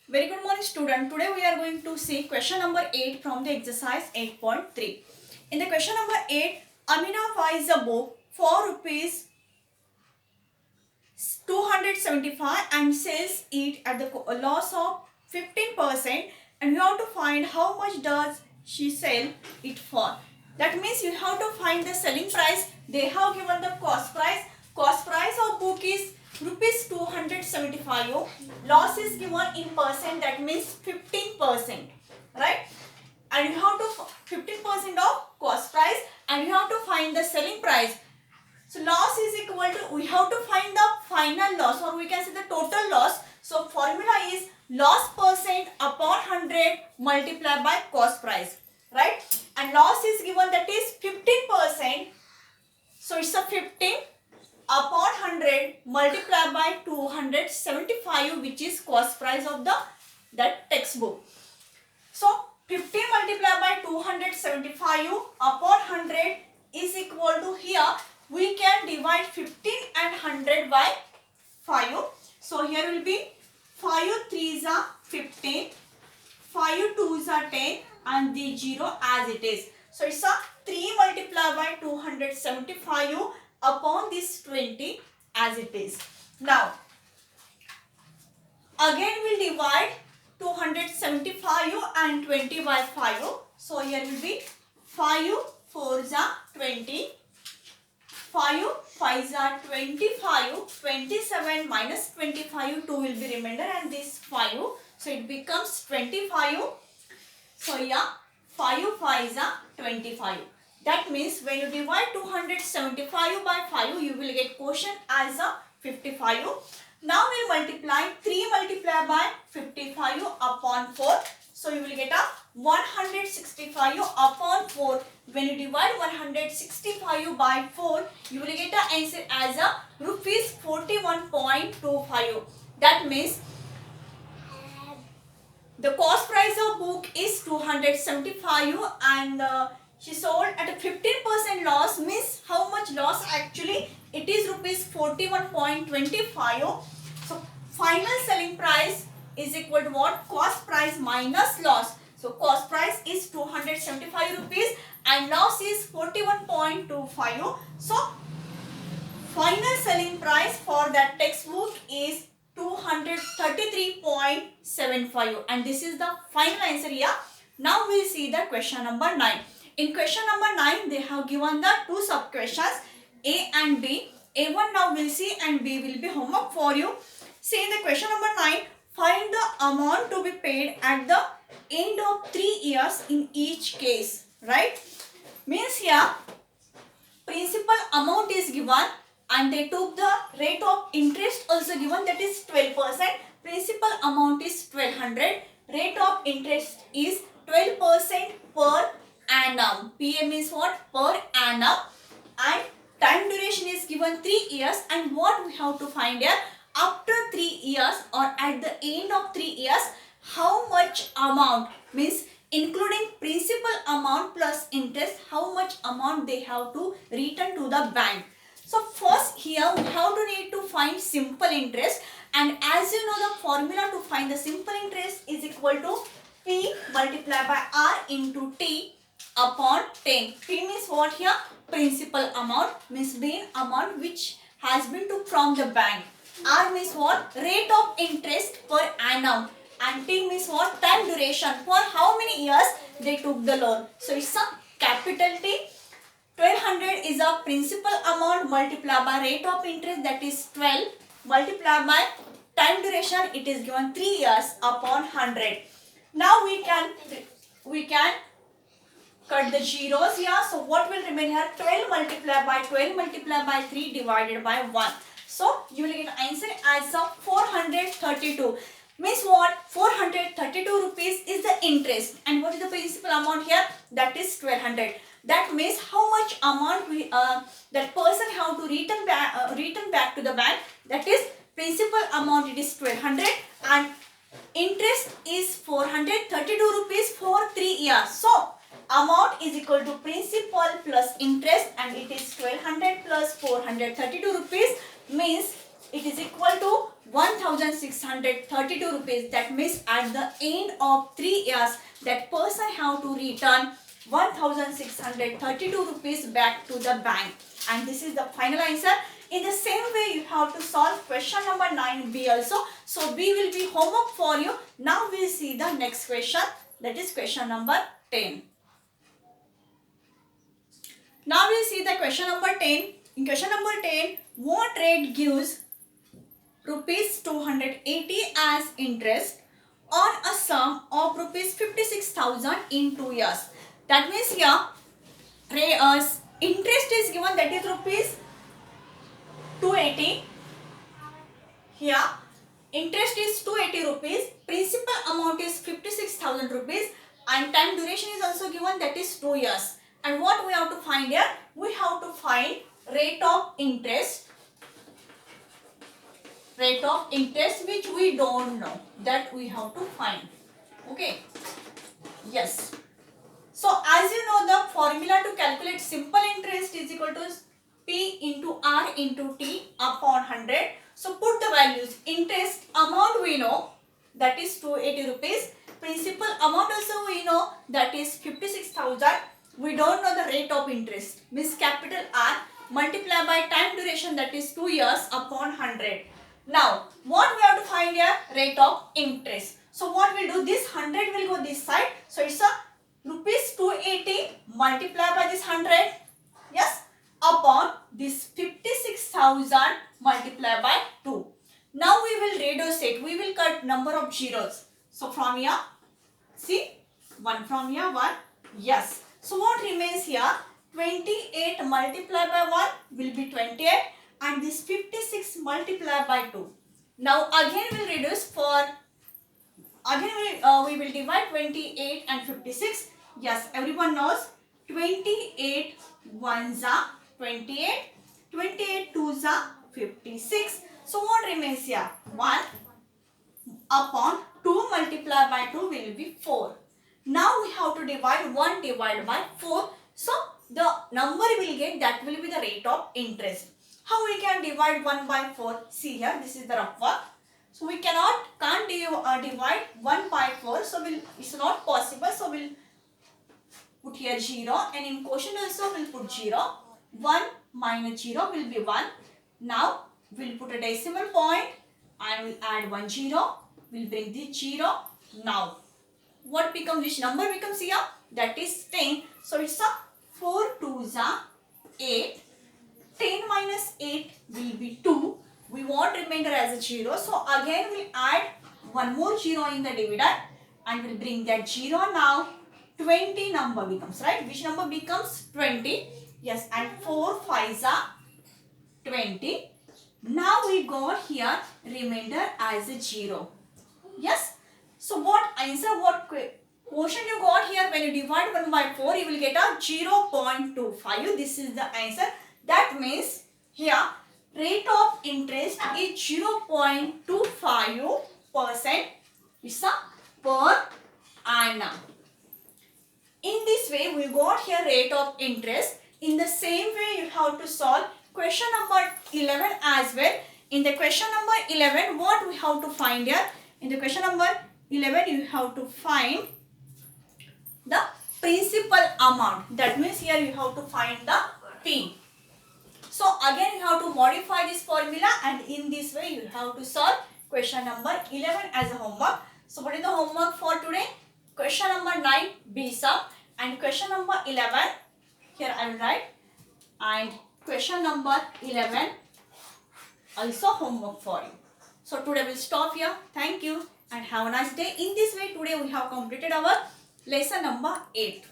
Very good morning student. Today we are going to see question number 8 from the exercise 8.3. In the question number 8, Amina buys a book for rupees 275 and sells it at the loss of 15%, and you have to find how much does she sell it for. That means you have to find the selling price. They have given the cost price. Cost price of book is rupees 275. Loss is given in percent, that means 15%, right? And you have to 15% of cost price, and you have to find the selling price. So loss is equal to, we have to find the final loss, or we can say the total loss. So formula is loss percent upon 100 multiplied by cost price, right? And loss is given, that is 15%. So it's a 15 upon 100 multiplied by 275, which is cost price of that textbook. So 15 multiplied by 275 upon 100 is equal to, here we can divide 15 and 100 by 5. So here will be 5 3s are 15, 5 2s are 10, and the 0 as it is. So it's a 3 multiplied by 275 upon this 20 as it is. Now again we'll divide 275 and 20 by 5. So here will be 5 4s are 20, 5 5s are 25, 27 minus 25, 2 will be remainder, and this 5. So it becomes 25. So yeah, 5 5s are 25. That means when you divide 275 by 5, you will get quotient as a 55. Now we'll multiply 3 multiplied by 55 upon 4. So you will get a 165 upon 4. When you divide 165 by 4, you will get an answer as a rupees 41.25. That means the cost price of book is 275 and she sold at a 15% loss. Means how much loss actually? It is rupees 41.25. So final selling price is equal to what? Cost price minus loss. So cost price is 275 rupees and loss is 41.25. So final selling price for that textbook is 233.75, and this is the final answer here. Now we'll see the question number 9. In question number 9, they have given the two sub questions, A and B. A1 now we'll see, and B will be homework for you. See, in the question number 9, find the amount to be paid at the end of 3 years in each case, right? Means here principal amount is given and they took the rate of interest also given, that is 12%. Principal amount is 1200. Rate of interest is 12% per annum. PA means what? Per annum. And time duration is given 3 years. And what we have to find here? After 3 years or at the end of 3 years, how much amount, means including principal amount plus interest, how much amount they have to return to the bank. So first here we have to need to find simple interest, and as you know the formula to find the simple interest is equal to P multiplied by R into T upon 10. P means what here? Principal amount, means being amount which has been took from the bank. R means what? Rate of interest per annum. And T means what? Time duration. For how many years they took the loan. So it's a capital T. 1200 is a principal amount multiplied by rate of interest, that is 12, multiplied by time duration, it is given 3 years upon 100. Now we can cut the zeros here. So what will remain here? 12 multiplied by 12 multiplied by 3 divided by 1. So you will get an answer as of 432. Means what? 432 rupees is the interest. And what is the principal amount here? That is 1200. That means how much amount we that person have to return back to the bank. That is principal amount, it is 1200 and interest is 432 rupees for 3 years. So amount is equal to principal plus interest, and it is 1200 plus 432 rupees, means it is equal to 1632 rupees. That means at the end of 3 years, that person have to return 1632 rupees back to the bank. And this is the final answer. In the same way, you have to solve question number 9b also. So B will be homework for you. Now we'll see the next question. That is question number 10. Now we'll see the question number 10. In question number 10, what rate gives rupees 280 as interest on a sum of rupees 56,000 in 2 years? That means here, interest is given, that is rupees 280. Here, interest is 280 rupees. Principal amount is 56,000 rupees. And time duration is also given, that is 2 years. And what we have to find here? We have to find rate of interest. Rate of interest which we don't know. That we have to find. Okay. Yes. So as you know, the formula to calculate simple interest is equal to P into R into T upon 100. So put the values. Interest amount we know, that is 280 rupees. Principal amount also we know, that is 56,000. We don't know the rate of interest. Means capital R multiplied by time duration, that is 2 years upon 100. Now what we have to find here? Rate of interest. So what we'll do, this 100 will go this side. So it's a rupees 280 multiplied by this 100. Yes. Upon this 56,000 multiplied by 2. Now we will reduce it. We will cut number of zeros. So from here, see, 1 from here, 1. Yes. So what remains here? 28 multiplied by 1 will be 28. And this 56 multiplied by 2. Now again we will reduce for, again we will divide 28 and 56. Yes, everyone knows 28 ones are 28, 28 twos are 56. So what remains here? 1 upon 2 multiplied by 2 will be 4. Now we have to divide 1 divided by 4. So the number we will get, that will be the rate of interest. How we can divide 1 by 4? See here, this is the rough work. So we can't divide 1 by 4. So it's not possible. So we'll put here 0. And in quotient also we'll put 0. 1 minus 0 will be 1. Now we'll put a decimal point and we'll add 1 0. We'll bring this 0. Now what becomes, which number becomes here? That is 10. So it's a 4 2s are 8. 10 minus 8 will be 2. We want remainder as a 0. So again we'll add one more 0 in the dividend and we'll bring that 0. Now 20 number becomes, right? Which number becomes 20? Yes, and 4 5s are 20. Now we got here remainder as a 0. Yes. So what answer, what quotient you got here? When you divide 1 by 4, you will get a 0.25. This is the answer. That means here rate of interest is 0.25%. It's a per annum. In this way, we got here rate of interest. In the same way, you have to solve question number 11 as well. In the question number 11, what we have to find here? In the question number 11, you have to find the principal amount. That means here you have to find the P. So again you have to modify this formula, and in this way you have to solve question number 11 as a homework. So what is the homework for today? Question number 9 B sum, and question number 11 here I will write, and question number 11 also homework for you. So today we'll stop here. Thank you and have a nice day. In this way today we have completed our lesson number 8.